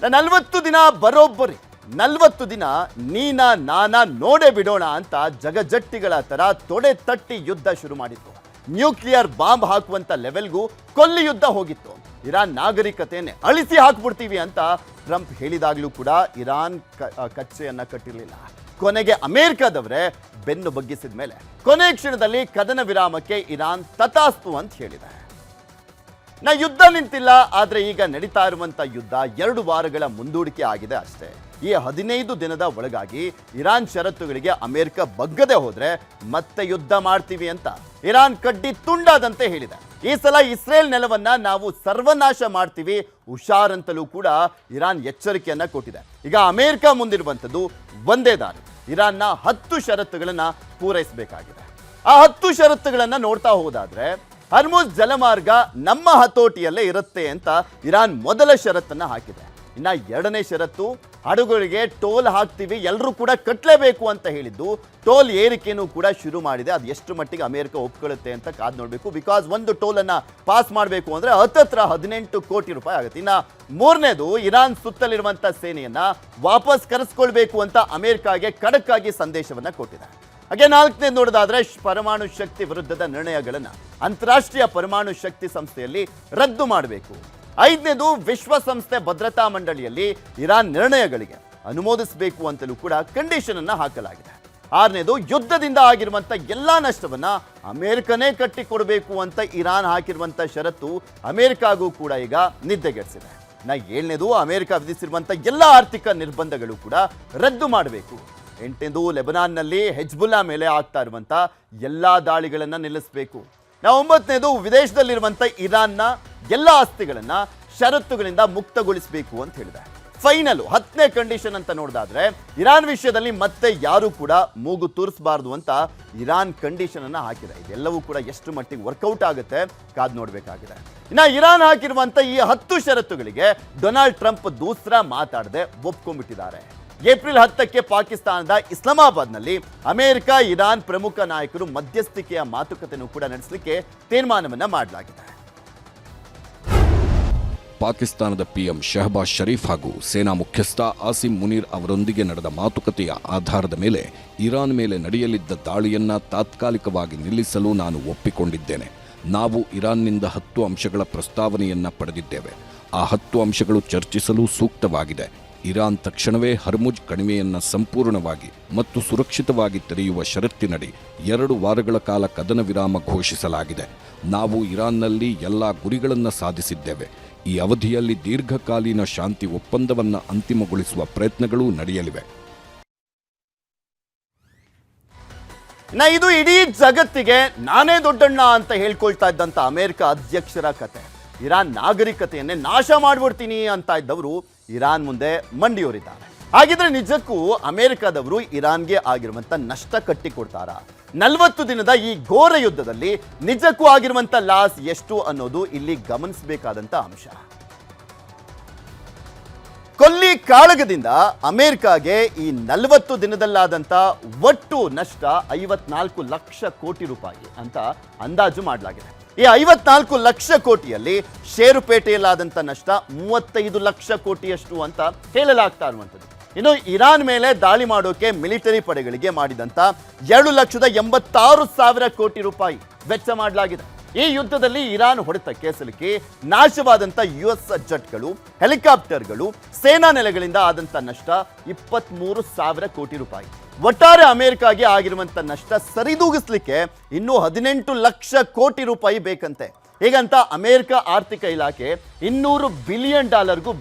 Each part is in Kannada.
40 ದಿನ ಬರೋಬ್ಬರಿ 40 ದಿನ ನೀನಾ ನಾನಾ ನೋಡೇ ಬಿಡೋಣ ಅಂತ ಜಗಜಟ್ಟಿಗಳ ತರ ತೊಡೆ ತಟ್ಟಿ ಯುದ್ಧ ಶುರು ಮಾಡಿತ್ತು. ನ್ಯೂಕ್ಲಿಯರ್ ಬಾಂಬ್ ಹಾಕುವಂತ ಲೆವೆಲ್ಗೂ ಕೊಲ್ಲಿ ಯುದ್ಧ ಹೋಗಿತ್ತು. ಇರಾನ್ ನಾಗರಿಕತೆಯನ್ನೇ ಅಳಿಸಿ ಹಾಕ್ಬಿಡ್ತೀವಿ ಅಂತ ಟ್ರಂಪ್ ಹೇಳಿದಾಗಲೂ ಕೂಡ ಇರಾನ್ ಕಚ್ಚೆಯನ್ನ ಕಟ್ಟಿರಲಿಲ್ಲ. ಕೊನೆಗೆ ಅಮೆರಿಕದವರೇ ಬೆನ್ನು ಬಗ್ಗಿಸಿದ ಮೇಲೆ ಕೊನೆ ಕ್ಷಣದಲ್ಲಿ ಕದನ ವಿರಾಮಕ್ಕೆ ಇರಾನ್ ತಥಾಸ್ತು ಅಂತ ಹೇಳಿದೆ. ಯುದ್ಧ ನಿಂತಿಲ್ಲ, ಆದ್ರೆ ಈಗ ನಡೀತಾ ಇರುವಂತ ಯುದ್ಧ 2 ವಾರಗಳ ಮುಂದೂಡಿಕೆ ಆಗಿದೆ ಅಷ್ಟೇ. ಈ 15 ದಿನದ ಒಳಗಾಗಿ ಇರಾನ್ ಷರತ್ತುಗಳಿಗೆ ಅಮೆರಿಕ ಬಗ್ಗದೆ ಹೋದ್ರೆ ಮತ್ತೆ ಯುದ್ಧ ಮಾಡ್ತೀವಿ ಅಂತ ಇರಾನ್ ಕಡ್ಡಿ ತುಂಡಾದಂತೆ ಹೇಳಿದೆ. ಈ ಸಲ ಇಸ್ರೇಲ್ ನೆಲವನ್ನ ನಾವು ಸರ್ವನಾಶ ಮಾಡ್ತೀವಿ ಹುಷಾರಂತಲೂ ಕೂಡ ಇರಾನ್ ಎಚ್ಚರಿಕೆಯನ್ನ ಕೊಟ್ಟಿದೆ. ಈಗ ಅಮೆರಿಕ ಮುಂದಿರುವಂಥದ್ದು ಒಂದೇ ದಾರಿ, ಇರಾನ್ನ 10 ಷರತ್ತುಗಳನ್ನ ಪೂರೈಸಬೇಕಾಗಿದೆ. ಆ 10 ಷರತ್ತುಗಳನ್ನ ನೋಡ್ತಾ ಹೋದಾದ್ರೆ ಹರ್ಮುಜ್ ಜಲಮಾರ್ಗ ನಮ್ಮ ಹತೋಟಿಯಲ್ಲೇ ಇರುತ್ತೆ ಅಂತ ಇರಾನ್ ಮೊದಲ ಷರತ್ತನ್ನ ಹಾಕಿದೆ. ಇನ್ನ 2ನೇ ಷರತ್ತು, ಹಡಗುಗಳಿಗೆ ಟೋಲ್ ಹಾಕ್ತೀವಿ, ಎಲ್ಲರೂ ಕೂಡ ಕಟ್ಟಲೇಬೇಕು ಅಂತ ಹೇಳಿದ್ದು. ಟೋಲ್ ಏರಿಕೆನೂ ಕೂಡ ಶುರು ಮಾಡಿದೆ. ಅದು ಎಷ್ಟು ಮಟ್ಟಿಗೆ ಅಮೆರಿಕ ಒಪ್ಕೊಳ್ಳುತ್ತೆ ಅಂತ ಕಾದು ನೋಡಬೇಕು. ಬಿಕಾಸ್ ಒಂದು ಟೋಲ್ ಅನ್ನ ಪಾಸ್ ಮಾಡಬೇಕು ಅಂದ್ರೆ ಹತ್ತತ್ರ 18 ಕೋಟಿ ರೂಪಾಯಿ ಆಗುತ್ತೆ. ಇನ್ನ 3ನೇದು, ಇರಾನ್ ಸುತ್ತಲಿರುವಂತ ಸೇನೆಯನ್ನ ವಾಪಸ್ ಕರೆಸ್ಕೊಳ್ಬೇಕು ಅಂತ ಅಮೆರಿಕಾಗೆ ಖಡಕ್ ಆಗಿ ಸಂದೇಶವನ್ನ ಕೊಟ್ಟಿದೆ. ಹಾಗೆ 4ನೇದು ನೋಡೋದಾದ್ರೆ ಪರಮಾಣು ಶಕ್ತಿ ವಿರುದ್ಧದ ನಿರ್ಣಯಗಳನ್ನ ಅಂತಾರಾಷ್ಟ್ರೀಯ ಪರಮಾಣು ಶಕ್ತಿ ಸಂಸ್ಥೆಯಲ್ಲಿ ರದ್ದು ಮಾಡಬೇಕು. 5ನೇದು, ವಿಶ್ವಸಂಸ್ಥೆ ಭದ್ರತಾ ಮಂಡಳಿಯಲ್ಲಿ ಇರಾನ್ ನಿರ್ಣಯಗಳಿಗೆ ಅನುಮೋದಿಸಬೇಕು ಅಂತಲೂ ಕೂಡ ಕಂಡೀಷನ್ ಅನ್ನ ಹಾಕಲಾಗಿದೆ. 6ನೇದು, ಯುದ್ಧದಿಂದ ಆಗಿರುವಂತ ಎಲ್ಲಾ ನಷ್ಟವನ್ನ ಅಮೆರಿಕನೇ ಕಟ್ಟಿಕೊಡಬೇಕು ಅಂತ ಇರಾನ್ ಹಾಕಿರುವಂತ ಷರತ್ತು ಅಮೆರಿಕಾಗೂ ಕೂಡ ಈಗ ನಿದ್ದೆಗೆಡಿಸಿದೆ. 7ನೇದು, ಅಮೆರಿಕ ವಿಧಿಸಿರುವಂತ ಎಲ್ಲಾ ಆರ್ಥಿಕ ನಿರ್ಬಂಧಗಳು ಕೂಡ ರದ್ದು ಮಾಡಬೇಕು. 8ನೇದು, ಲೆಬನಾನ್ನಲ್ಲಿ ಹೆಜ್ಬುಲ್ಲಾ ಮೇಲೆ ಆಗ್ತಾ ಇರುವಂತ ಎಲ್ಲಾ ದಾಳಿಗಳನ್ನ ನಿಲ್ಲಿಸಬೇಕು. 9ನೇದು, ವಿದೇಶದಲ್ಲಿರುವಂತ ಇರಾನ್ನ ಎಲ್ಲ ಆಸ್ತಿಗಳನ್ನ ಷರತ್ತುಗಳಿಂದ ಮುಕ್ತಗೊಳಿಸಬೇಕು ಅಂತ ಹೇಳಿದೆ. ಫೈನಲ್ 10ನೇ ಕಂಡೀಷನ್ ಅಂತ ನೋಡಿದಾದ್ರೆ ಇರಾನ್ ವಿಷಯದಲ್ಲಿ ಮತ್ತೆ ಯಾರು ಕೂಡ ಮೂಗು ತೂರಿಸಬಾರದು ಅಂತ ಇರಾನ್ ಕಂಡೀಷನ್ ಅನ್ನ ಹಾಕಿದೆ. ಇದೆಲ್ಲವೂ ಕೂಡ ಎಷ್ಟು ಮಟ್ಟಿಗೆ ವರ್ಕೌಟ್ ಆಗುತ್ತೆ ಕಾದ್ ನೋಡಬೇಕಾಗಿದೆ. ಇನ್ನ ಇರಾನ್ ಹಾಕಿರುವಂತ ಈ 10 ಷರತ್ತುಗಳಿಗೆ ಡೊನಾಲ್ಡ್ ಟ್ರಂಪ್ ದೂಸರಾ ಮಾತಾಡದೆ ಒಪ್ಕೊಂಡ್ಬಿಟ್ಟಿದ್ದಾರೆ. ಏಪ್ರಿಲ್ 10ಕ್ಕೆ ಪಾಕಿಸ್ತಾನದ ಇಸ್ಲಾಮಾಬಾದ್ನಲ್ಲಿ ಅಮೆರಿಕ ಇರಾನ್ ಪ್ರಮುಖ ನಾಯಕರು ಮಧ್ಯಸ್ಥಿಕೆಯ ಮಾತುಕತೆಯನ್ನು ಕೂಡ ನಡೆಸಲಿಕ್ಕೆ ತೀರ್ಮಾನವನ್ನ ಮಾಡಲಾಗಿದೆ. ಪಾಕಿಸ್ತಾನದ ಪಿಎಂ ಶಹಬಾಜ್ ಶರೀಫ್ ಹಾಗೂ ಸೇನಾ ಮುಖ್ಯಸ್ಥ ಆಸಿಮ್ ಮುನೀರ್ ಅವರೊಂದಿಗೆ ನಡೆದ ಮಾತುಕತೆಯ ಆಧಾರದ ಮೇಲೆ ಇರಾನ್ ಮೇಲೆ ನಡೆಯಲಿದ್ದ ದಾಳಿಯನ್ನ ತಾತ್ಕಾಲಿಕವಾಗಿ ನಿಲ್ಲಿಸಲು ನಾನು ಒಪ್ಪಿಕೊಂಡಿದ್ದೇನೆ. ನಾವು ಇರಾನ್ನಿಂದ 10 ಅಂಶಗಳ ಪ್ರಸ್ತಾವನೆಯನ್ನ ಪಡೆದಿದ್ದೇವೆ. ಆ 10 ಅಂಶಗಳು ಚರ್ಚಿಸಲು ಸೂಕ್ತವಾಗಿದೆ. ಇರಾನ್ ತಕ್ಷಣವೇ ಹರ್ಮುಜ್ ಕಣಿವೆಯನ್ನ ಸಂಪೂರ್ಣವಾಗಿ ಮತ್ತು ಸುರಕ್ಷಿತವಾಗಿ ತೆರೆಯುವ ಷರತ್ತಿನಡಿ 2 ವಾರಗಳ ಕಾಲ ಕದನ ವಿರಾಮ ಘೋಷಿಸಲಾಗಿದೆ. ನಾವು ಇರಾನ್ನಲ್ಲಿ ಎಲ್ಲಾ ಗುರಿಗಳನ್ನು ಸಾಧಿಸಿದ್ದೇವೆ. ಈ ಅವಧಿಯಲ್ಲಿ ದೀರ್ಘಕಾಲೀನ ಶಾಂತಿ ಒಪ್ಪಂದವನ್ನು ಅಂತಿಮಗೊಳಿಸುವ ಪ್ರಯತ್ನಗಳೂ ನಡೆಯಲಿವೆ. ಇದು ಇಡೀ ಜಗತ್ತಿಗೆ ನಾನೇ ದೊಡ್ಡಣ್ಣ ಅಂತ ಹೇಳ್ಕೊಳ್ತಾ ಇದ್ದಂತ ಅಮೆರಿಕ ಅಧ್ಯಕ್ಷರ ಕತೆ. ಇರಾನ್ ನಾಗರಿಕತೆಯನ್ನೇ ನಾಶ ಮಾಡ್ಬಿಡ್ತೀನಿ ಅಂತ ಇದ್ದವರು ಇರಾನ್ ಮುಂದೆ ಮಂಡಿಯೋರಿದ್ದಾರೆ. ಹಾಗಿದ್ರೆ ನಿಜಕ್ಕೂ ಅಮೆರಿಕದವರು ಇರಾನ್ಗೆ ಆಗಿರುವಂತ ನಷ್ಟ ಕಟ್ಟಿಕೊಡ್ತಾರ? 40 ದಿನದ ಈ ಘೋರ ಯುದ್ಧದಲ್ಲಿ ನಿಜಕ್ಕೂ ಆಗಿರುವಂತ ಲಾಸ್ ಎಷ್ಟು ಅನ್ನೋದು ಇಲ್ಲಿ ಗಮನಿಸಬೇಕಾದಂತ ಅಂಶ. ಕೊಲ್ಲಿ ಕಾಳಗದಿಂದ ಅಮೆರಿಕಾಗೆ ಈ 40 ದಿನದಲ್ಲಾದಂತ ಒಟ್ಟು ನಷ್ಟ 54 ಲಕ್ಷ ಕೋಟಿ ರೂಪಾಯಿ ಅಂತ ಅಂದಾಜು ಮಾಡಲಾಗಿದೆ. ಈ 54 ಲಕ್ಷ ಕೋಟಿಯಲ್ಲಿ ಷೇರುಪೇಟೆಯಲ್ಲಾದಂಥ ನಷ್ಟ 35 ಲಕ್ಷ ಕೋಟಿಯಷ್ಟು ಅಂತ ಹೇಳಲಾಗ್ತಾ ಇರುವಂಥದ್ದು. ಇನ್ನು ಇರಾನ್ ಮೇಲೆ ದಾಳಿ ಮಾಡೋಕೆ ಮಿಲಿಟರಿ ಪಡೆಗಳಿಗೆ ಮಾಡಿದಂಥ 2,86,000 ಕೋಟಿ ರೂಪಾಯಿ ವೆಚ್ಚ ಮಾಡಲಾಗಿದೆ. ಈ ಯುದ್ಧದಲ್ಲಿ ಇರಾನ್ ಹೊಡೆತಕ್ಕೆ ಸಿಲುಕಿ ನಾಶವಾದಂಥ US ಜೆಟ್ಗಳು, ಹೆಲಿಕಾಪ್ಟರ್ಗಳು, ಸೇನಾ ನೆಲೆಗಳಿಂದ ಆದಂಥ ನಷ್ಟ 23,000 ಕೋಟಿ ರೂಪಾಯಿ. ಒಟ್ಟಾರೆ ಅಮೆರಿಕಾಗೆ ಆಗಿರುವಂತ ನಷ್ಟ ಸರಿದೂಗಿಸ್ಲಿಕ್ಕೆ ಇನ್ನೂ 18 ಲಕ್ಷ ಕೋಟಿ ರೂಪಾಯಿ ಬೇಕಂತೆ. ಹೀಗಂತ ಅಮೆರಿಕ ಆರ್ಥಿಕ ಇಲಾಖೆ $200 ಬಿಲಿಯನ್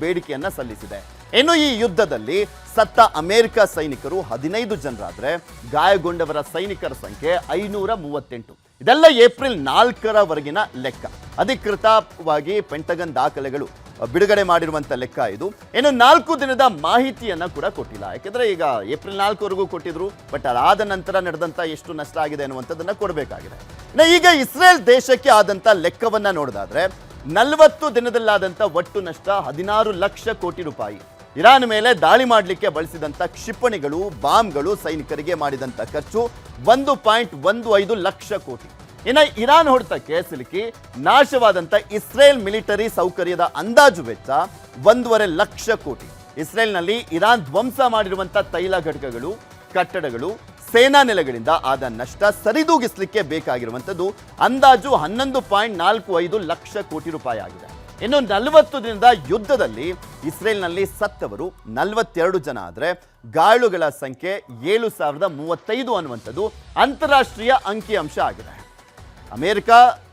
ಬೇಡಿಕೆಯನ್ನ ಸಲ್ಲಿಸಿದೆ. ಇನ್ನು ಈ ಯುದ್ಧದಲ್ಲಿ ಸತ್ತ ಅಮೆರಿಕ ಸೈನಿಕರು 15 ಜನರಾದ್ರೆ ಗಾಯಗೊಂಡವರ ಸೈನಿಕರ ಸಂಖ್ಯೆ 538. ಇದೆಲ್ಲ ಏಪ್ರಿಲ್ 4ರವರೆಗಿನ ಲೆಕ್ಕ. ಅಧಿಕೃತವಾಗಿ ಪೆಂಟಗನ್ ದಾಖಲೆಗಳು ಬಿಡುಗಡೆ ಮಾಡಿರುವಂತ ಲೆಕ್ಕ ಇದು. ಇನ್ನು 4 ದಿನದ ಮಾಹಿತಿಯನ್ನ ಕೂಡ ಕೊಟ್ಟಿಲ್ಲ. ಯಾಕೆಂದ್ರೆ ಈಗ ಏಪ್ರಿಲ್ 4ವರೆಗೂ ಕೊಟ್ಟಿದ್ರು, ಬಟ್ ಅದಾದ ನಂತರ ನಡೆದಂತ ಎಷ್ಟು ನಷ್ಟ ಆಗಿದೆ ಅನ್ನುವಂಥದ್ದನ್ನ ಕೊಡಬೇಕಾಗಿದೆ. ಈಗ ಇಸ್ರೇಲ್ ದೇಶಕ್ಕೆ ಆದಂತ ಲೆಕ್ಕವನ್ನ ನೋಡೋದಾದ್ರೆ 40 ದಿನದಲ್ಲಾದಂತ ಒಟ್ಟು ನಷ್ಟ 16 ಲಕ್ಷ ಕೋಟಿ ರೂಪಾಯಿ. ಇರಾನ್ ಮೇಲೆ ದಾಳಿ ಮಾಡಲಿಕ್ಕೆ ಬಳಸಿದಂತ ಕ್ಷಿಪಣಿಗಳು, ಬಾಂಬ್ಗಳು, ಸೈನಿಕರಿಗೆ ಮಾಡಿದಂತ ಖರ್ಚು 1.15 ಲಕ್ಷ ಕೋಟಿ. ಇನ್ನು ಇರಾನ್ ಹೊಡೆತಕ್ಕೆ ಸಿಲುಕಿ ನಾಶವಾದಂಥ ಇಸ್ರೇಲ್ ಮಿಲಿಟರಿ ಸೌಕರ್ಯದ ಅಂದಾಜು ವೆಚ್ಚ 1.5 ಲಕ್ಷ ಕೋಟಿ. ಇಸ್ರೇಲ್ನಲ್ಲಿ ಇರಾನ್ ಧ್ವಂಸ ಮಾಡಿರುವಂಥ ತೈಲ ಘಟಕಗಳು, ಕಟ್ಟಡಗಳು, ಸೇನಾ ನೆಲೆಗಳಿಂದ ಆದ ನಷ್ಟ ಸರಿದೂಗಿಸಲಿಕ್ಕೆ ಬೇಕಾಗಿರುವಂಥದ್ದು ಅಂದಾಜು 11.45 ಲಕ್ಷ ಕೋಟಿ ರೂಪಾಯಿ ಆಗಿದೆ. ಇನ್ನು 40 ದಿನದ ಯುದ್ಧದಲ್ಲಿ ಇಸ್ರೇಲ್ನಲ್ಲಿ ಸತ್ತವರು 42 ಜನ ಆದರೆ ಗಾಯಾಳುಗಳ ಸಂಖ್ಯೆ 7,035 ಅನ್ನುವಂಥದ್ದು ಅಂತಾರಾಷ್ಟ್ರೀಯ ಅಂಕಿಅಂಶ ಆಗಿದೆ. ಅಮೆರಿಕ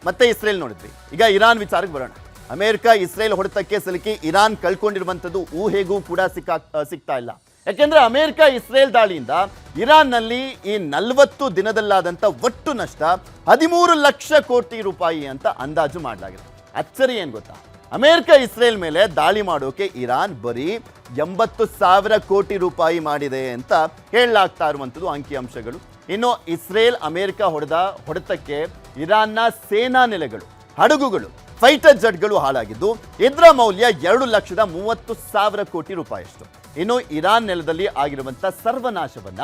ಮತ್ತೆ ಇಸ್ರೇಲ್ ನೋಡಿದ್ವಿ, ಈಗ ಇರಾನ್ ವಿಚಾರಕ್ಕೆ ಬರೋಣ. ಅಮೆರಿಕ ಇಸ್ರೇಲ್ ಹೊಡೆತಕ್ಕೆ ಸಿಲುಕಿ ಇರಾನ್ ಕಳ್ಕೊಂಡಿರುವಂಥದ್ದು ಊಹೆಗೂ ಕೂಡ ಸಿಗ್ತಾ ಇಲ್ಲ. ಯಾಕೆಂದ್ರೆ ಅಮೆರಿಕ ಇಸ್ರೇಲ್ ದಾಳಿಯಿಂದ ಇರಾನ್ನಲ್ಲಿ ಈ 40 ದಿನದಲ್ಲಾದಂಥ ಒಟ್ಟು ನಷ್ಟ 13 ಲಕ್ಷ ಕೋಟಿ ರೂಪಾಯಿ ಅಂತ ಅಂದಾಜು ಮಾಡಲಾಗಿದೆ. ಅಚ್ಚರಿ ಏನು ಗೊತ್ತಾ, ಅಮೆರಿಕ ಇಸ್ರೇಲ್ ಮೇಲೆ ದಾಳಿ ಮಾಡೋಕೆ ಇರಾನ್ ಬರೀ 80,000 ಕೋಟಿ ರೂಪಾಯಿ ಮಾಡಿದೆ ಅಂತ ಹೇಳಲಾಗ್ತಾ ಇರುವಂಥದ್ದು ಅಂಕಿಅಂಶಗಳು. ಇನ್ನು ಇಸ್ರೇಲ್ ಅಮೆರಿಕ ಹೊಡೆತಕ್ಕೆ ಇರಾನ್ನ ಸೇನಾ ನೆಲೆಗಳು, ಹಡಗುಗಳು, ಫೈಟರ್ ಜೆಟ್ಗಳು ಹಾಳಾಗಿದ್ದು ಇದರ ಮೌಲ್ಯ 2,30,000 ಕೋಟಿ ರೂಪಾಯಿಯಷ್ಟು. ಇನ್ನು ಇರಾನ್ ನೆಲದಲ್ಲಿ ಆಗಿರುವಂಥ ಸರ್ವನಾಶವನ್ನ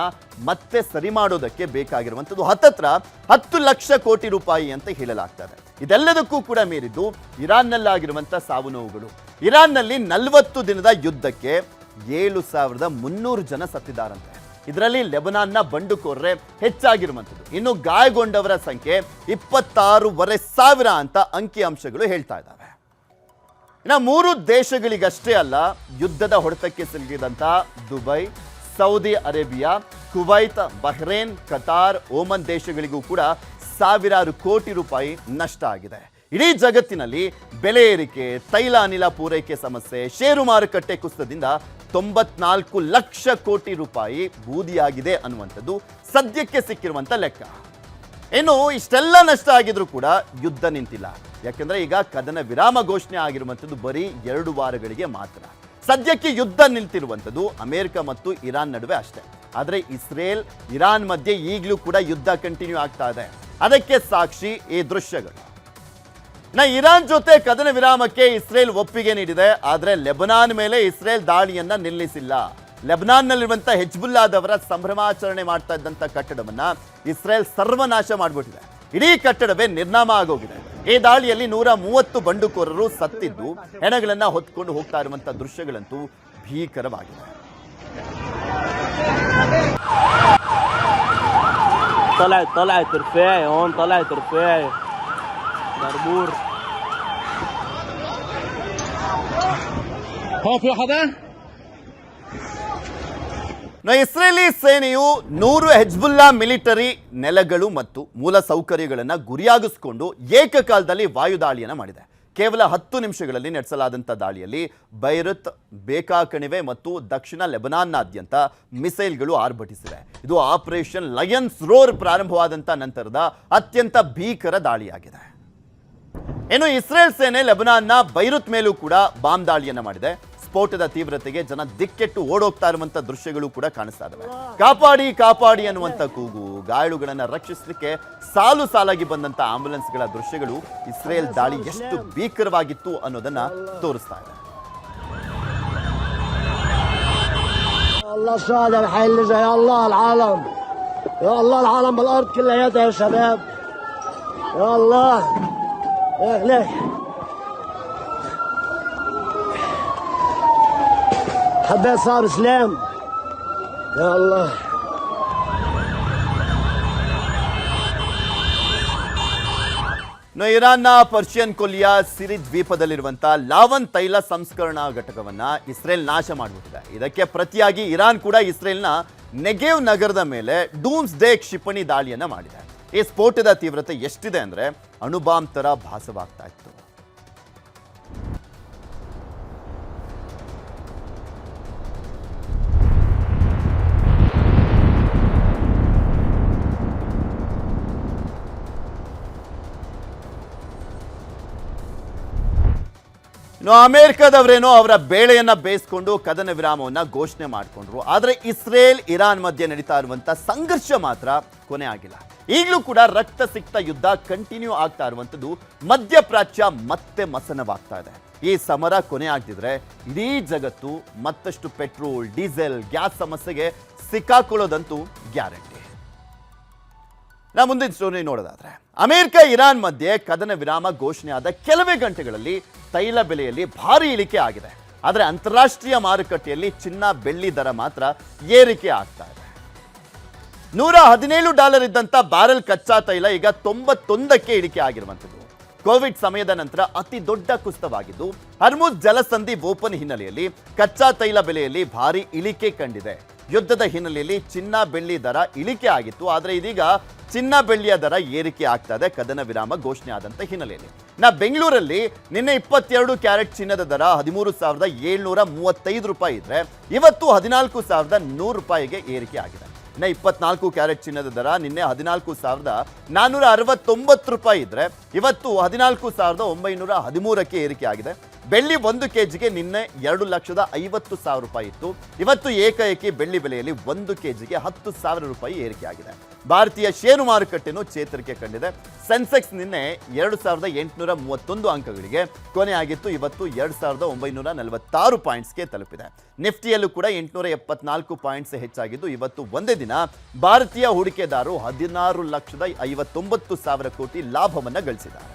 ಮತ್ತೆ ಸರಿ ಮಾಡೋದಕ್ಕೆ ಬೇಕಾಗಿರುವಂಥದ್ದು ಹತ್ತತ್ರ 10 ಲಕ್ಷ ಕೋಟಿ ರೂಪಾಯಿ ಅಂತ ಹೇಳಲಾಗ್ತದೆ. ಇದೆಲ್ಲದಕ್ಕೂ ಕೂಡ ಮೀರಿದ್ದು ಇರಾನ್ನಲ್ಲಾಗಿರುವಂಥ ಸಾವು ನೋವುಗಳು. ಇರಾನ್ನಲ್ಲಿ 40 ದಿನದ ಯುದ್ಧಕ್ಕೆ 7,300 ಜನ ಸತ್ತಿದ್ದಾರಂತೆ. ಇದರಲ್ಲಿ ಲೆಬನಾನ್ನ ಬಂಡುಕೋರರೆ ಹೆಚ್ಚಾಗಿರುವಂಥದ್ದು. ಇನ್ನು ಗಾಯಗೊಂಡವರ ಸಂಖ್ಯೆ 26,500 ಅಂತ ಅಂಕಿಅಂಶಗಳು ಹೇಳ್ತಾ ಇದ್ದಾವೆ. ಇನ್ನು 3 ದೇಶಗಳಿಗಷ್ಟೇ ಅಲ್ಲ, ಯುದ್ಧದ ಹೊಡೆತಕ್ಕೆ ಸಿಲುಕಿದಂಥ Dubai, Saudi Arabia, Kuwait, Bahrain, Qatar, Oman ದೇಶಗಳಿಗೂ ಕೂಡ ಸಾವಿರಾರು ಕೋಟಿ ರೂಪಾಯಿ ನಷ್ಟ ಆಗಿದೆ. ಇಡೀ ಜಗತ್ತಿನಲ್ಲಿ ಬೆಲೆ ಏರಿಕೆ, ತೈಲ ಅನಿಲ ಪೂರೈಕೆ ಸಮಸ್ಯೆ, ಷೇರು ಮಾರುಕಟ್ಟೆ ಕುಸಿತದಿಂದ 94 ಲಕ್ಷ ಕೋಟಿ ರೂಪಾಯಿ ಬೂದಿಯಾಗಿದೆ ಅನ್ನುವಂಥದ್ದು ಸದ್ಯಕ್ಕೆ ಸಿಕ್ಕಿರುವಂಥ ಲೆಕ್ಕ. ಇನ್ನು ಇಷ್ಟೆಲ್ಲ ನಷ್ಟ ಆಗಿದ್ರೂ ಕೂಡ ಯುದ್ಧ ನಿಂತಿಲ್ಲ. ಯಾಕೆಂದ್ರೆ ಈಗ ಕದನ ವಿರಾಮ ಘೋಷಣೆ ಆಗಿರುವಂಥದ್ದು ಬರೀ 2 ವಾರಗಳಿಗೆ ಮಾತ್ರ. ಸದ್ಯಕ್ಕೆ ಯುದ್ಧ ನಿಲ್ತಿರುವಂಥದ್ದು ಅಮೆರಿಕ ಮತ್ತು ಇರಾನ್ ನಡುವೆ ಅಷ್ಟೇ. ಆದರೆ ಇಸ್ರೇಲ್ ಇರಾನ್ ಮಧ್ಯೆ ಈಗಲೂ ಕೂಡ ಯುದ್ಧ ಕಂಟಿನ್ಯೂ ಆಗ್ತಾ ಇದೆ. ಅದಕ್ಕೆ ಸಾಕ್ಷಿ ಈ ದೃಶ್ಯಗಳು. ಇರಾನ್ ಜೊತೆ ಕದನ ವಿರಾಮಕ್ಕೆ ಇಸ್ರೇಲ್ ಒಪ್ಪಿಗೆ ನೀಡಿದೆ, ಆದರೆ ಲೆಬನಾನ್ ಮೇಲೆ ಇಸ್ರೇಲ್ ದಾಳಿಯನ್ನ ನಿಲ್ಲಿಸಿಲ್ಲ. ಲೆಬನಾನ್ನಲ್ಲಿರುವಂಥ ಹೆಜ್ಬುಲ್ಲಾದವರ ಸಂಭ್ರಮಾಚರಣೆ ಮಾಡ್ತಾ ಇದ್ದಂಥ ಕಟ್ಟಡವನ್ನ ಇಸ್ರೇಲ್ ಸರ್ವನಾಶ ಮಾಡಿಬಿಟ್ಟಿದೆ. ಇಡೀ ಕಟ್ಟಡವೇ ನಿರ್ನಾಮ ಆಗೋಗಿದೆ. ಈ ದಾಳಿಯಲ್ಲಿ 130 ಬಂಡುಕೋರರು ಸತ್ತಿದ್ದು ಹೆಣಗಳನ್ನ ಹೊತ್ಕೊಂಡು ಹೋಗ್ತಾ ಇರುವಂಥ ದೃಶ್ಯಗಳಂತೂ ಭೀಕರವಾಗಿದೆ. طلعت رفاعي هون طلعت رفاعي بربور هون في حدا. ಇಸ್ರೇಲಿ ಸೇನೆಯು 100 ಹೆಜ್ಬುಲ್ಲಾ ಮಿಲಿಟರಿ ನೆಲೆಗಳು ಮತ್ತು ಮೂಲ ಸೌಕರ್ಯಗಳನ್ನು ಗುರಿಯಾಗಿಸಿಕೊಂಡು ಏಕಕಾಲದಲ್ಲಿ ವಾಯುದಾಳಿಯನ್ನು ಮಾಡಿದೆ. ಕೇವಲ 10 ನಿಮಿಷಗಳಲ್ಲಿ ನಡೆಸಲಾದಂಥ ದಾಳಿಯಲ್ಲಿ ಬೈರುತ್, ಬೇಕಾ ಕಣಿವೆ ಮತ್ತು ದಕ್ಷಿಣ ಲೆಬನಾನ್ನಾದ್ಯಂತ ಮಿಸೈಲ್ಗಳು ಆರ್ಭಟಿಸಿವೆ. ಇದು ಆಪರೇಷನ್ ಲಯನ್ಸ್ ರೋರ್ ಪ್ರಾರಂಭವಾದಂಥ ನಂತರದ ಅತ್ಯಂತ ಭೀಕರ ದಾಳಿಯಾಗಿದೆ. ಇನ್ನು ಇಸ್ರೇಲ್ ಸೇನೆ ಲೆಬನಾನ್ನ ಬೈರುತ್ ಮೇಲೂ ಕೂಡ ಬಾಂಬ್ ದಾಳಿಯನ್ನು ಮಾಡಿದೆ. ಸ್ಫೋಟದ ತೀವ್ರತೆಗೆ ಜನ ದಿಕ್ಕೆಟ್ಟು ಓಡೋಗ್ತಾ ಇರುವಂಥ ದೃಶ್ಯಗಳು ಕೂಡ ಕಾಣಿಸ್ತಾ ಇದ್ದಾವೆ. ಕಾಪಾಡಿ ಕಾಪಾಡಿ ಅನ್ನುವಂಥ ಕೂಗು, ಗಾಯಾಳುಗಳನ್ನು ರಕ್ಷಿಸಲಿಕ್ಕೆ ಸಾಲು ಸಾಲಾಗಿ ಬಂದಂಥ ಆಂಬ್ಯುಲೆನ್ಸ್ಗಳ ದೃಶ್ಯಗಳು ಇಸ್ರೇಲ್ ದಾಳಿ ಎಷ್ಟು ಭೀಕರವಾಗಿತ್ತು ಅನ್ನೋದನ್ನ ತೋರಿಸ್ತಾ ಇದೆ. الله صاد الحل زي الله العالم يا الله العالم بالارض كلياتها يا شباب يا الله ليش حبيت صار اسلام يا الله. ಇರಾನ್ನ ಪರ್ಷಿಯನ್ ಕೊಲ್ಲಿಯ ಸಿರಿ ದ್ವೀಪದಲ್ಲಿರುವಂತಹ ಲಾವನ್ ತೈಲ ಸಂಸ್ಕರಣಾ ಘಟಕವನ್ನ ಇಸ್ರೇಲ್ ನಾಶ ಮಾಡಿಬಿಟ್ಟಿದೆ. ಇದಕ್ಕೆ ಪ್ರತಿಯಾಗಿ ಇರಾನ್ ಕೂಡ ಇಸ್ರೇಲ್ನ ನೆಗೆವ್ ನಗರದ ಮೇಲೆ ಡೂಮ್ಸ್ ಡೇ ಕ್ಷಿಪಣಿ ದಾಳಿಯನ್ನ ಮಾಡಿದೆ. ಈ ಸ್ಫೋಟದ ತೀವ್ರತೆ ಎಷ್ಟಿದೆ ಅಂದ್ರೆ ಅಣುಬಾಂಬ್ ತರ ಭಾಸವಾಗ್ತಾ ಇತ್ತು. ಅಮೆರಿಕದವರೇನೋ ಅವರ ಬೇಳೆಯನ್ನ ಬೇಯಿಸಿಕೊಂಡು ಕದನ ವಿರಾಮವನ್ನ ಘೋಷಣೆ ಮಾಡಿಕೊಂಡ್ರು. ಆದರೆ ಇಸ್ರೇಲ್ ಇರಾನ್ ಮಧ್ಯೆ ನಡೀತಾ ಇರುವಂತ ಸಂಘರ್ಷ ಮಾತ್ರ ಕೊನೆ ಆಗಿಲ್ಲ. ಈಗಲೂ ಕೂಡ ರಕ್ತ ಸಿಕ್ತ ಯುದ್ಧ ಕಂಟಿನ್ಯೂ ಆಗ್ತಾ ಇರುವಂತದ್ದು ಮಧ್ಯಪ್ರಾಚ್ಯ ಮತ್ತೆ ಮಸನವಾಗ್ತಾ ಇದೆ. ಈ ಸಮರ ಕೊನೆ ಆಗದಿದ್ರೆ ಇಡೀ ಜಗತ್ತು ಮತ್ತಷ್ಟು ಪೆಟ್ರೋಲ್, ಡೀಸೆಲ್, ಗ್ಯಾಸ್ ಸಮಸ್ಯೆಗೆ ಸಿಕ್ಕಾಕೊಳ್ಳೋದಂತೂ ಗ್ಯಾರಂಟಿ. ಮುಂದಿನ ಸ್ಟೋರಿ ನೋಡೋದಾದ್ರೆ ಅಮೆರಿಕ ಇರಾನ್ ಮಧ್ಯೆ ಕದನ ವಿರಾಮ ಘೋಷಣೆಯಾದ ಕೆಲವೇ ಗಂಟೆಗಳಲ್ಲಿ ತೈಲ ಬೆಲೆಯಲ್ಲಿ ಭಾರಿ ಇಳಿಕೆ ಆಗಿದೆ. ಆದರೆ ಅಂತಾರಾಷ್ಟ್ರೀಯ ಮಾರುಕಟ್ಟೆಯಲ್ಲಿ ಚಿನ್ನ ಬೆಳ್ಳಿ ದರ ಮಾತ್ರ ಏರಿಕೆ ಆಗ್ತಾ ಇದೆ. $117 ಇದ್ದಂಥ ಬ್ಯಾರೆಲ್ ಕಚ್ಚಾ ತೈಲ ಈಗ 91ಕ್ಕೆ ಇಳಿಕೆ ಆಗಿರುವಂಥದ್ದು. ಕೋವಿಡ್ ಸಮಯದ ನಂತರ ಅತಿ ದೊಡ್ಡ ಕುಸಿತವಾಗಿದ್ದು, ಹರ್ಮುಜ್ ಜಲಸಂಧಿ ಓಪನ್ ಹಿನ್ನೆಲೆಯಲ್ಲಿ ಕಚ್ಚಾ ತೈಲ ಬೆಲೆಯಲ್ಲಿ ಭಾರಿ ಇಳಿಕೆ ಕಂಡಿದೆ. ಯುದ್ಧದ ಹಿನ್ನೆಲೆಯಲ್ಲಿ ಚಿನ್ನ ಬೆಳ್ಳಿ ದರ ಇಳಿಕೆ ಆಗಿತ್ತು. ಆದರೆ ಇದೀಗ ಚಿನ್ನ ಬೆಳ್ಳಿಯ ದರ ಏರಿಕೆ ಆಗ್ತಾ ಇದೆ ಕದನ ವಿರಾಮ ಘೋಷಣೆ ಆದಂಥ ಹಿನ್ನೆಲೆಯಲ್ಲಿ. ಬೆಂಗಳೂರಲ್ಲಿ ನಿನ್ನೆ 22 ಕ್ಯಾರೆಟ್ ಚಿನ್ನದ ದರ $13,735 ಇದ್ರೆ ಇವತ್ತು $14,100ಗೆ ಏರಿಕೆ ಆಗಿದೆ. 24 ಕ್ಯಾರೆಟ್ ಚಿನ್ನದ ದರ ನಿನ್ನೆ $14,469 ಇದ್ರೆ ಇವತ್ತು $14,913ಕ್ಕೆ ಏರಿಕೆ ಆಗಿದೆ. ಬೆಳ್ಳಿ 1 ಕೆಜಿಗೆ ನಿನ್ನೆ $2,50,000 ಇತ್ತು. ಇವತ್ತು ಏಕಾಏಕಿ ಬೆಳ್ಳಿ ಬೆಲೆಯಲ್ಲಿ 1 ಕೆಜಿಗೆ $10,000 ಏರಿಕೆ ಆಗಿದೆ. ಭಾರತೀಯ ಷೇರು ಮಾರುಕಟ್ಟೆನೂ ಚೇತರಿಕೆ ಕಂಡಿದೆ. ಸೆನ್ಸೆಕ್ಸ್ ನಿನ್ನೆ 2,831 ಅಂಕಗಳಿಗೆ ಕೊನೆಯಾಗಿತ್ತು. ಇವತ್ತು 2,946 ಪಾಯಿಂಟ್ಸ್ಗೆ ತಲುಪಿದೆ. ನಿಫ್ಟಿಯಲ್ಲೂ ಕೂಡ 874 ಪಾಯಿಂಟ್ಸ್ ಹೆಚ್ಚಾಗಿದ್ದು, ಇವತ್ತು ಒಂದೇ ದಿನ ಭಾರತೀಯ ಹೂಡಿಕೆದಾರರು 16,59,000 ಕೋಟಿ ಲಾಭವನ್ನು ಗಳಿಸಿದ್ದಾರೆ.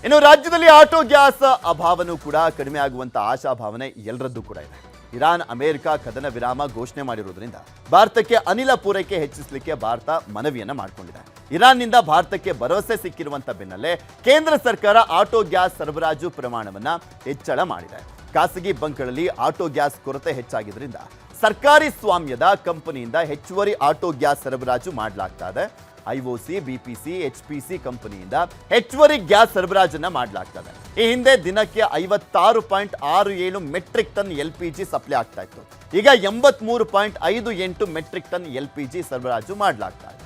ಇನ್ನು ರಾಜ್ಯದಲ್ಲಿ ಆಟೋ ಗ್ಯಾಸ್ ಅಭಾವನೂ ಕೂಡ ಕಡಿಮೆ ಆಗುವಂತ ಆಶಾಭಾವನೆ ಎಲ್ಲರದ್ದು ಕೂಡ ಇದೆ. ಇರಾನ್ ಅಮೆರಿಕ ಕದನ ವಿರಾಮ ಘೋಷಣೆ ಮಾಡಿರುವುದರಿಂದ ಭಾರತಕ್ಕೆ ಅನಿಲ ಪೂರೈಕೆ ಹೆಚ್ಚಿಸಲಿಕ್ಕೆ ಭಾರತ ಮನವಿಯನ್ನ ಮಾಡಿಕೊಂಡಿದೆ. ಇರಾನ್ನಿಂದ ಭಾರತಕ್ಕೆ ಭರವಸೆ ಸಿಕ್ಕಿರುವಂತ ಬೆನ್ನಲ್ಲೇ ಕೇಂದ್ರ ಸರ್ಕಾರ ಆಟೋ ಗ್ಯಾಸ್ ಸರಬರಾಜು ಪ್ರಮಾಣವನ್ನ ಹೆಚ್ಚಳ ಮಾಡಿದೆ. ಖಾಸಗಿ ಬಂಕ್ಗಳಲ್ಲಿ ಆಟೋ ಗ್ಯಾಸ್ ಕೊರತೆ ಹೆಚ್ಚಾಗಿದ್ದರಿಂದ ಸರ್ಕಾರಿ ಸ್ವಾಮ್ಯದ ಕಂಪನಿಯಿಂದ ಹೆಚ್ಚುವರಿ ಆಟೋ ಗ್ಯಾಸ್ ಸರಬರಾಜು ಮಾಡಲಾಗ್ತಾ ಇದೆ. ಐಒಸಿ, ಬಿಪಿಸಿ, HPC ಕಂಪನಿಯಿಂದ ಹೆಚ್ಚುವರಿ ಗ್ಯಾಸ್ ಸರಬರಾಜನ್ನ ಮಾಡಲಾಗ್ತದೆ. ಈ ಹಿಂದೆ ದಿನಕ್ಕೆ 56.67 ಮೆಟ್ರಿಕ್ ಟನ್ LPG ಸಪ್ಲೈ ಆಗ್ತಾ ಇತ್ತು. ಈಗ 83.58 ಮೆಟ್ರಿಕ್ ಟನ್ LPG ಸರಬರಾಜು ಮಾಡಲಾಗ್ತಾ ಇದೆ.